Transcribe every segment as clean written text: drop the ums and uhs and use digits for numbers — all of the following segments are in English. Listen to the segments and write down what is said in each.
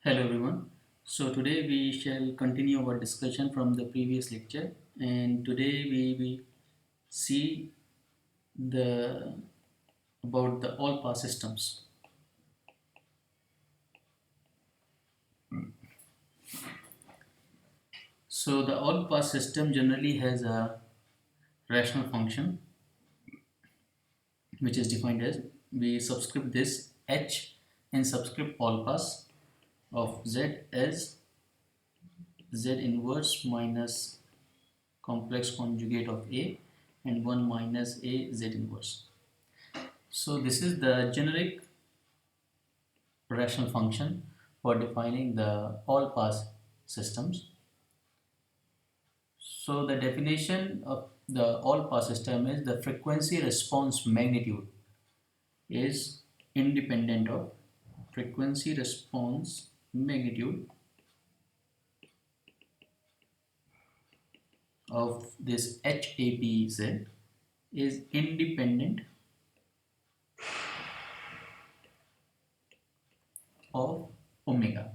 Hello everyone. So today we shall continue our discussion from the previous lecture, and today we will see the about the all pass systems. So the all pass system generally has a rational function which is defined as we subscript this h in subscript all pass of z as z inverse minus complex conjugate of a and 1 minus a z inverse. So this is the generic rational function for defining the all pass systems. So the definition of the all pass system is the frequency response magnitude is independent of frequency response magnitude of this HAPZ is independent of omega.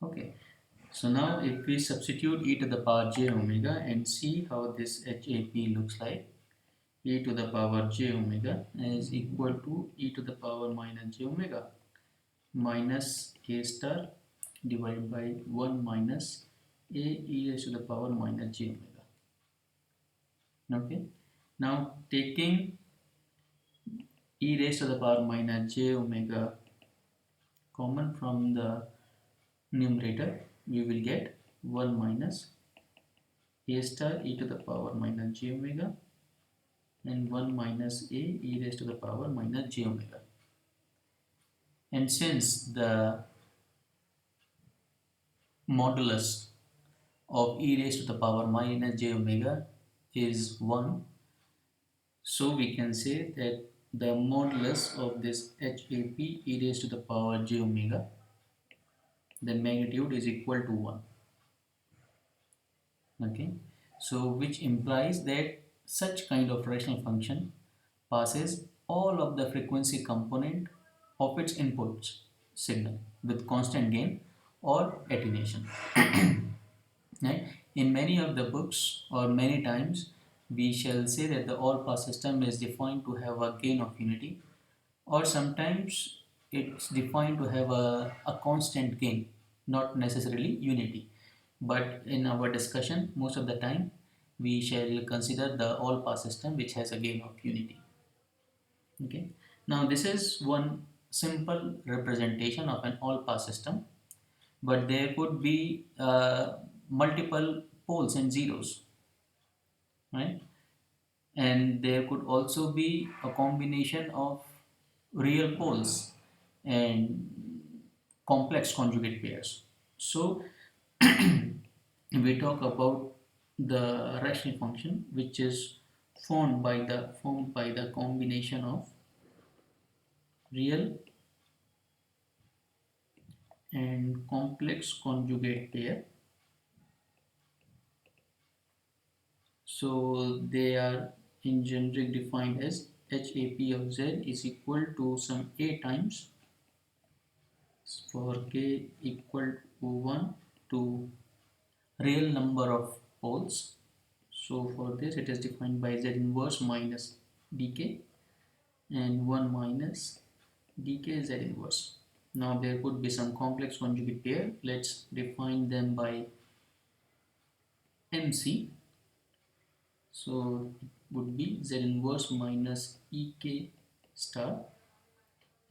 Okay. So now if we substitute e to the power j omega and see how this HAP looks like, e to the power j omega is equal to e to the power minus j omega minus a star divided by 1 minus a e raised to the power minus j omega. Okay. Now taking e raised to the power minus j omega common from the numerator, we will get 1 minus a star e to the power minus j omega and 1 minus a e raised to the power minus j omega. And since the modulus of e raised to the power minus j omega is 1, so we can say that the modulus of this HAP e raised to the power j omega, the magnitude is equal to 1. Okay, so which implies that such kind of rational function passes all of the frequency component of its input signal with constant gain or attenuation. Right? In many of the books or many times we shall say that the all pass system is defined to have a gain of unity, or sometimes it's defined to have a constant gain, not necessarily unity. But in our discussion most of the time we shall consider the all pass system which has a gain of unity. Okay, now this is one simple representation of an all pass system, but there could be multiple poles and zeros, right? And there could also be a combination of real poles and complex conjugate pairs. So we talk about the rational function which is formed by the combination of real and complex conjugate pair. So they are in generic defined as HAP of Z is equal to some A times for K equal to 1 to real number of poles. So for this it is defined by Z inverse minus dk and 1 minus dk Z inverse. Now there could be some complex conjugate pair. Let's define them by MC. So it would be Z inverse minus EK star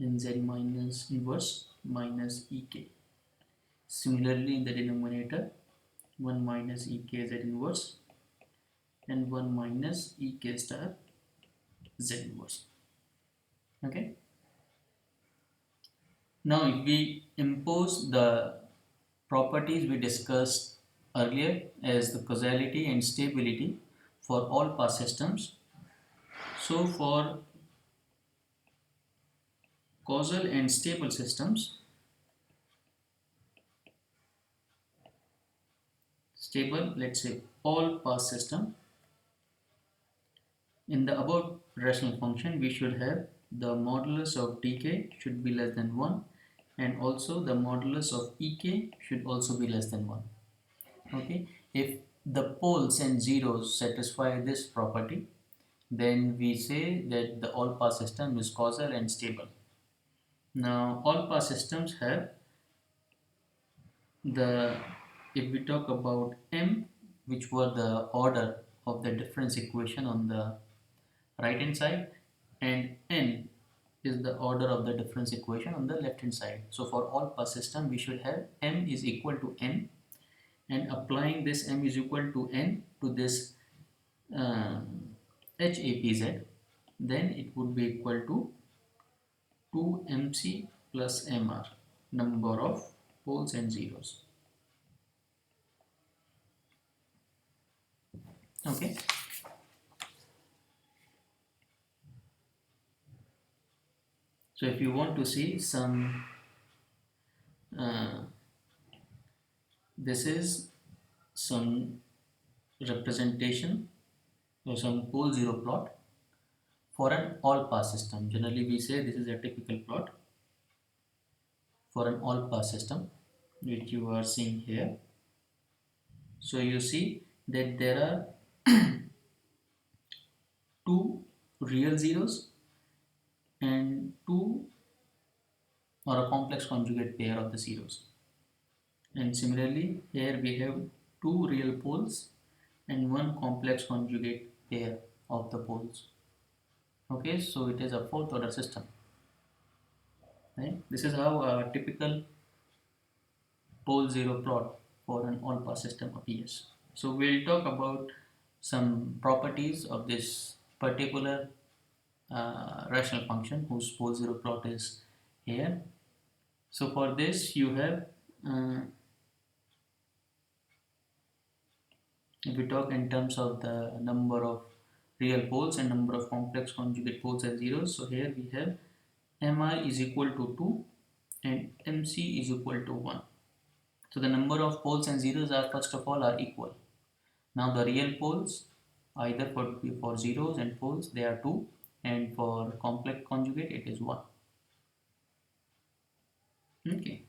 and Z minus inverse minus EK. Similarly in the denominator 1 minus EK Z inverse and 1 minus EK star Z inverse. Okay. Now if we impose the properties we discussed earlier as the causality and stability for all pass systems. So for causal and stable systems, stable, let's say all pass system, in the above rational function we should have the modulus of dk should be less than 1 and also the modulus of ek should also be less than 1. Okay, if the poles and zeros satisfy this property, then we say that the all pass system is causal and stable. Now all pass systems have the, if we talk about m, which were the order of the difference equation on the right hand side, and n is the order of the difference equation on the left hand side. So for all pass system we should have m is equal to n, and applying this m is equal to n to this HAPZ, then it would be equal to 2mc plus mr, number of poles and zeros. Okay, so if you want to see some uh, this is some representation or some pole zero plot for an all pass system. Generally we say this is a typical plot for an all pass system which you are seeing here. So you see that there are two real zeros and two or a complex conjugate pair of the zeros, and similarly here we have two real poles and one complex conjugate pair of the poles. Okay, so it is a fourth order system, right? This is how a typical pole zero plot for an all pass system appears. So we'll talk about some properties of this particular rational function whose pole zero plot is here. So for this you have, if we talk in terms of the number of real poles and number of complex conjugate poles and zeros, so here we have mi is equal to 2 and mc is equal to 1. So the number of poles and zeros are first of all are equal. Now the real poles, either for zeros and poles they are 2, and for complex conjugate it is 1. Okay.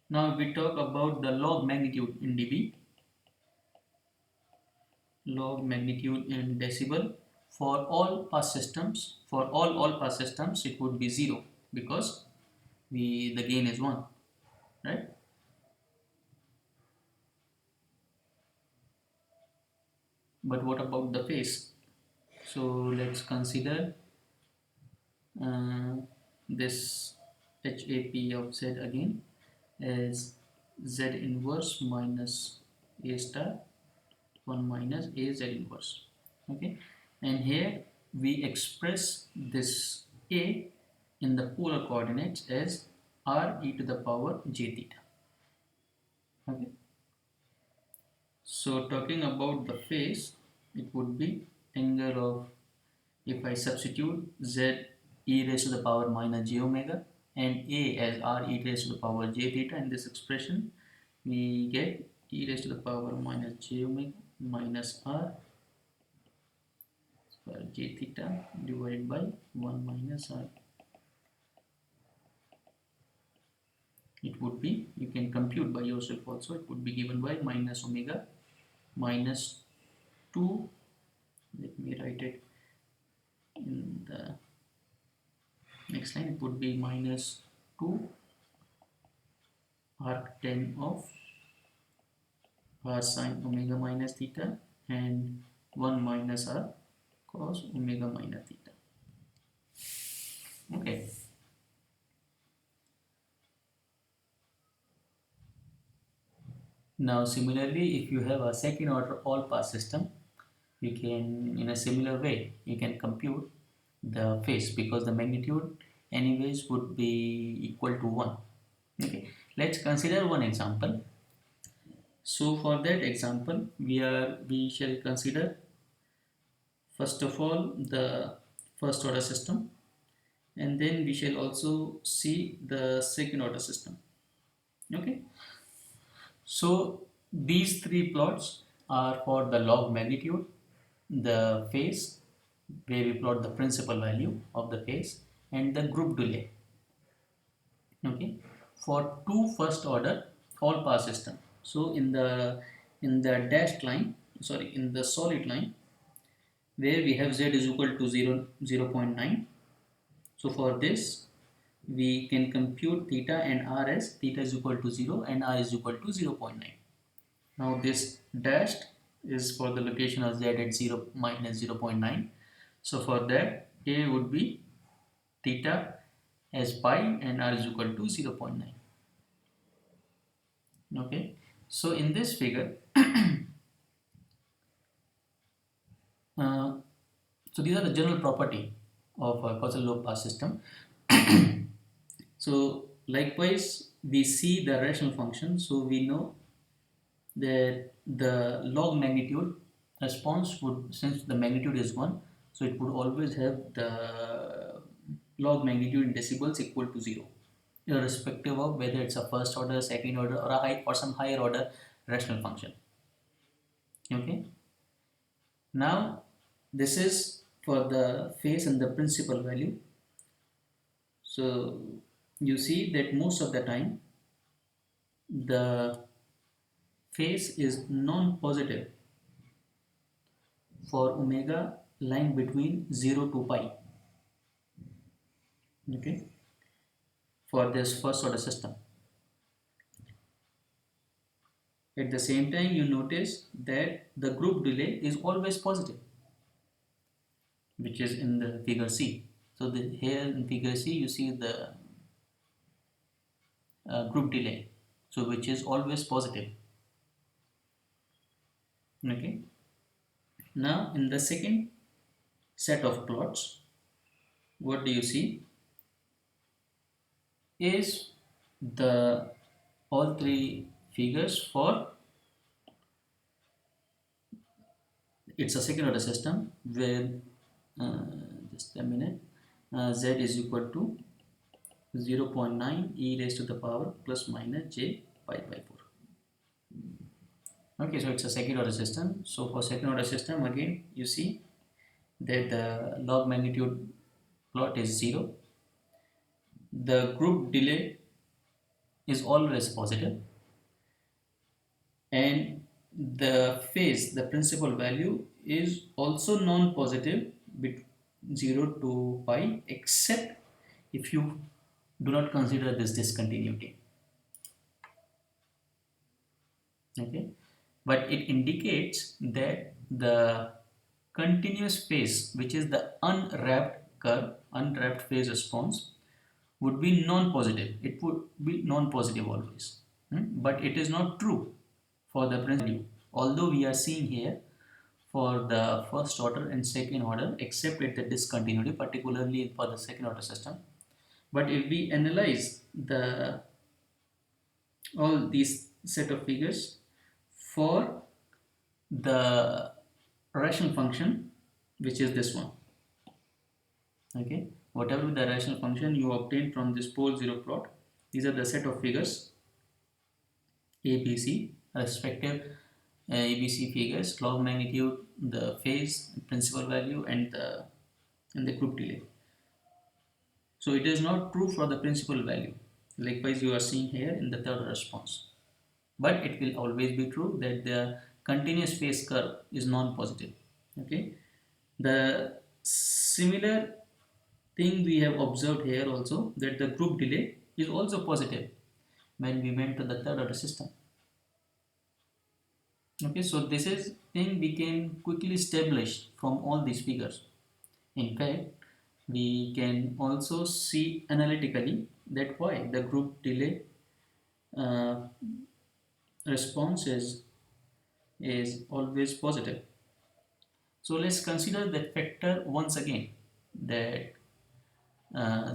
Now if we talk about the log magnitude in dB, log magnitude in decibel, for all pass systems, for all pass systems it would be 0 because the gain is 1, right? But what about the phase? So let's consider this HAP of Z again as Z inverse minus A star 1 minus A Z inverse. Okay, and here we express this A in the polar coordinates as R e to the power j theta. Okay, so talking about the phase, it would be angle of, if I substitute Z e raised to the power minus j omega and A as R e raised to the power j theta in this expression, we get e raised to the power minus j omega minus R square j theta divided by 1 minus R. It would be, you can compute by yourself also, it would be given by minus omega minus 2, let me write it in the next line, it would be minus 2 arctan of R sine omega minus theta and 1 minus R cos omega minus theta. Okay. Now similarly, if you have a second order all pass system, you can, in a similar way, you can compute the phase because the magnitude anyways would be equal to 1. Okay, let's consider one example. So for that example we shall consider first of all the first order system, and then we shall also see the second order system. Okay, so these three plots are for the log magnitude, the phase where we plot the principal value of the phase, and the group delay. Okay, for two first order all path system. So in the dashed line, sorry, in the solid line, where we have z is equal to 0.9. So for this we can compute theta and r as theta is equal to 0 and r is equal to 0.9. Now this dashed is for the location of z at 0 minus 0.9. So for that a would be theta as pi and r is equal to 0.9. Okay, so in this figure, uh, so these are the general property of a causal low pass system. So likewise we see the rational function, so we know that the log magnitude response would, since the magnitude is 1, so it would always have the log magnitude in decibels equal to 0, irrespective of whether it's a first order, second order, or a high or some higher order rational function. Okay, now this is for the phase and the principal value. So you see that most of the time the phase is non-positive for omega lying between 0 to pi. Okay, for this first order system. At the same time, you notice that the group delay is always positive, which is in the figure C. So here in figure C, you see the group delay, so which is always positive. Okay. Now in the second set of plots, what do you see is the all three figures for, it's a second order system where uh, just a minute, z is equal to 0.9 e raised to the power plus minus j pi by 4. Okay, so it's a second order system. So for second order system, again you see that the log magnitude plot is 0, the group delay is always positive, and the phase, the principal value, is also non-positive between 0 to pi, except if you do not consider this discontinuity. Okay, but it indicates that the continuous phase, which is the unwrapped curve, unwrapped phase response, would be non-positive. It would be non-positive always. But it is not true for the principal value, although we are seeing here for the first order and second order, except at the discontinuity, particularly for the second order system. But if we analyze the all these set of figures for the rational function, which is this one, okay, whatever the rational function you obtain from this pole zero plot, these are the set of figures ABC, respective ABC figures, log magnitude, the phase, principal value, and the group delay. So it is not true for the principal value. Likewise, you are seeing here in the third response. But it will always be true that the continuous phase curve is non-positive. Okay. The similar thing we have observed here also, that the group delay is also positive when we went to the third order system. Okay, so this is thing we can quickly establish from all these figures. In fact, we can also see analytically that why the group delay uh, response is always positive. So let's consider that factor once again, that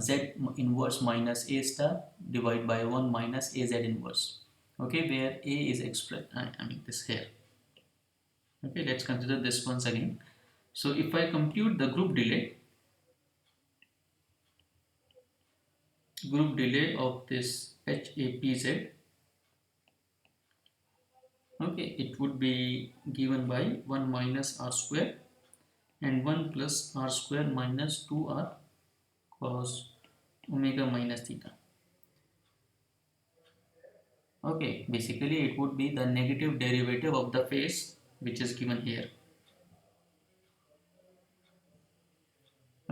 z inverse minus a star divided by 1 minus az inverse. Okay, where a is expressed, I mean this here. Okay, let's consider this once again. So if I compute the group delay of this HAPZ, okay, it would be given by 1 minus r square and 1 plus r square minus 2r cos omega minus theta. Okay, basically it would be the negative derivative of the phase which is given here.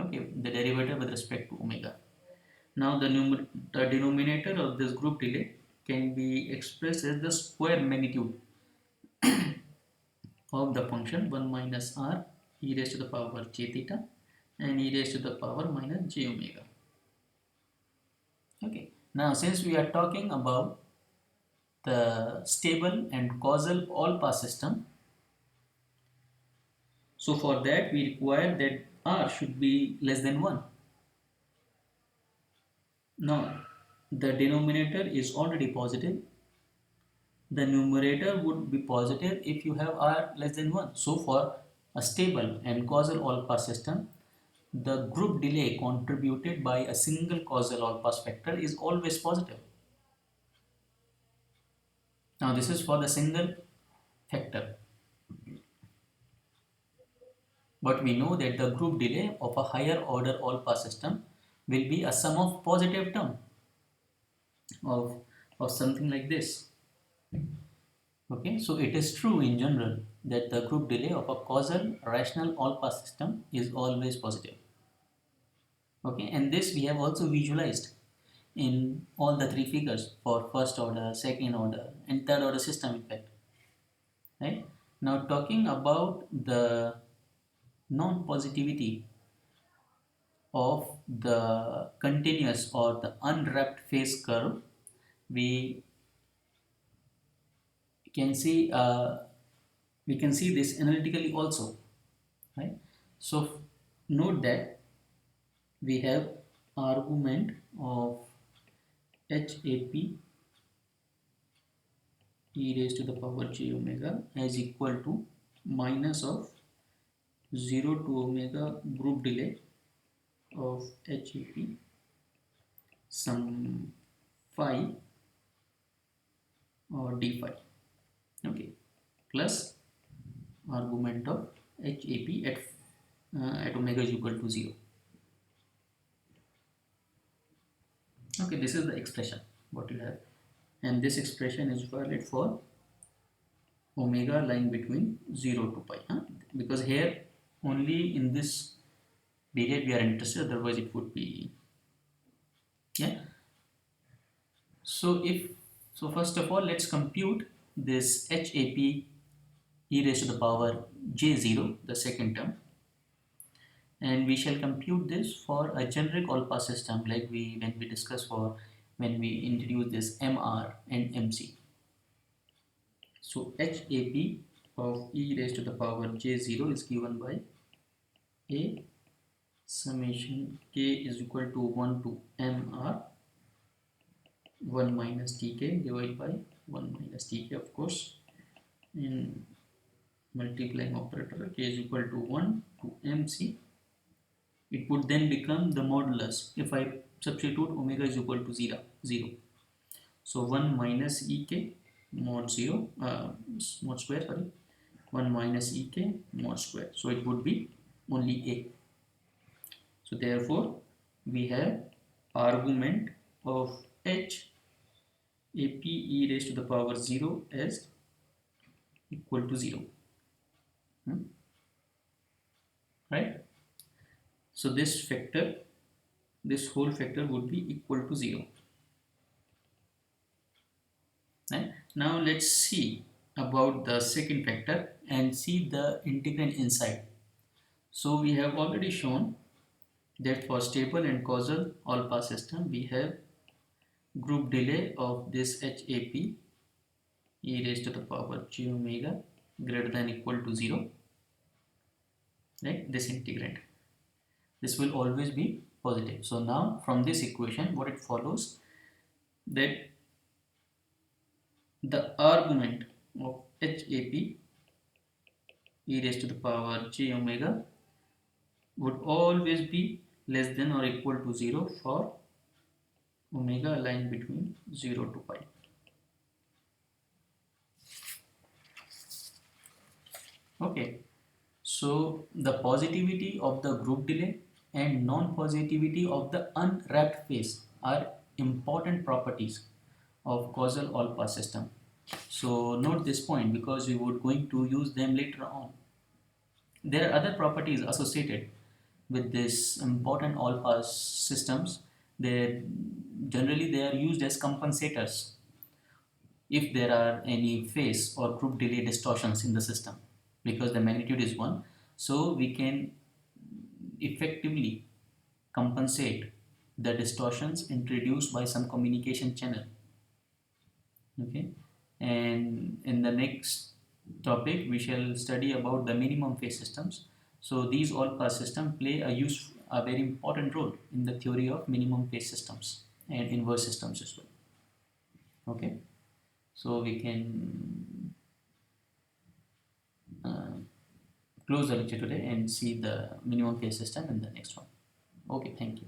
Okay, the derivative with respect to omega. Now the denominator of this group delay can be expressed as the square magnitude of the function 1 minus r e raised to the power j theta and e raised to the power minus j omega. Okay, now since we are talking about the stable and causal all pass system, so for that we require that r should be less than 1. Now the denominator is already positive, the numerator would be positive if you have r less than 1. So for a stable and causal all pass system, the group delay contributed by a single causal all pass factor is always positive. Now this is for the single factor, but we know that the group delay of a higher order all pass system will be a sum of positive term of, of something like this. Okay, so it is true in general that the group delay of a causal rational all pass system is always positive. Okay, and this we have also visualized in all the three figures for first order, second order and third order system in fact. Right? Now talking about the non-positivity of the continuous or the unwrapped phase curve, we can see this analytically also, right? So note that we have argument of HAP e raised to the power j omega as equal to minus of 0 to omega group delay of HAP some phi or d phi, okay, plus argument of HAP at omega is equal to 0. Okay, this is the expression what you have, and this expression is valid for omega lying between 0 to pi, because here only in this period we are interested, otherwise it would be, yeah. So first of all let's compute this HAP e raised to the power j0, the second term, and we shall compute this for a generic all pass system like when we discuss for when we introduce this MR and MC. So HAP of e raised to the power j0 is given by a summation k is equal to 1 to MR 1 minus Tk divided by 1 minus Tk, of course, in multiplying operator k is equal to 1 to MC. It would then become the modulus if I substitute omega is equal to 0. So 1 minus Ek mod 0 mod square, sorry, 1 minus Ek mod square. So it would be only A. So therefore we have argument of H AP e raised to the power 0 as equal to 0. Right? So this whole factor would be equal to 0. Right? Now let's see about the second factor and see the integrand inside. So we have already shown that for stable and causal all pass system we have group delay of this HAP e raised to the power j omega greater than equal to 0, right? This integrand, this will always be positive. So now from this equation what it follows that the argument of HAP e raised to the power j omega would always be less than or equal to 0 for omega lying between 0 to pi. Okay, so the positivity of the group delay and non-positivity of the unwrapped phase are important properties of causal all-pass system. So note this point because we would going to use them later on. There are other properties associated with this important all-pass systems. They generally they are used as compensators if there are any phase or group delay distortions in the system because the magnitude is 1, so we can effectively compensate the distortions introduced by some communication channel. Okay, and in the next topic we shall study about the minimum phase systems. So these all pass system play a very important role in the theory of minimum phase systems and inverse systems as well. Okay, so we can uh, close the lecture today and see the minimum phase system in the next one. Okay, thank you.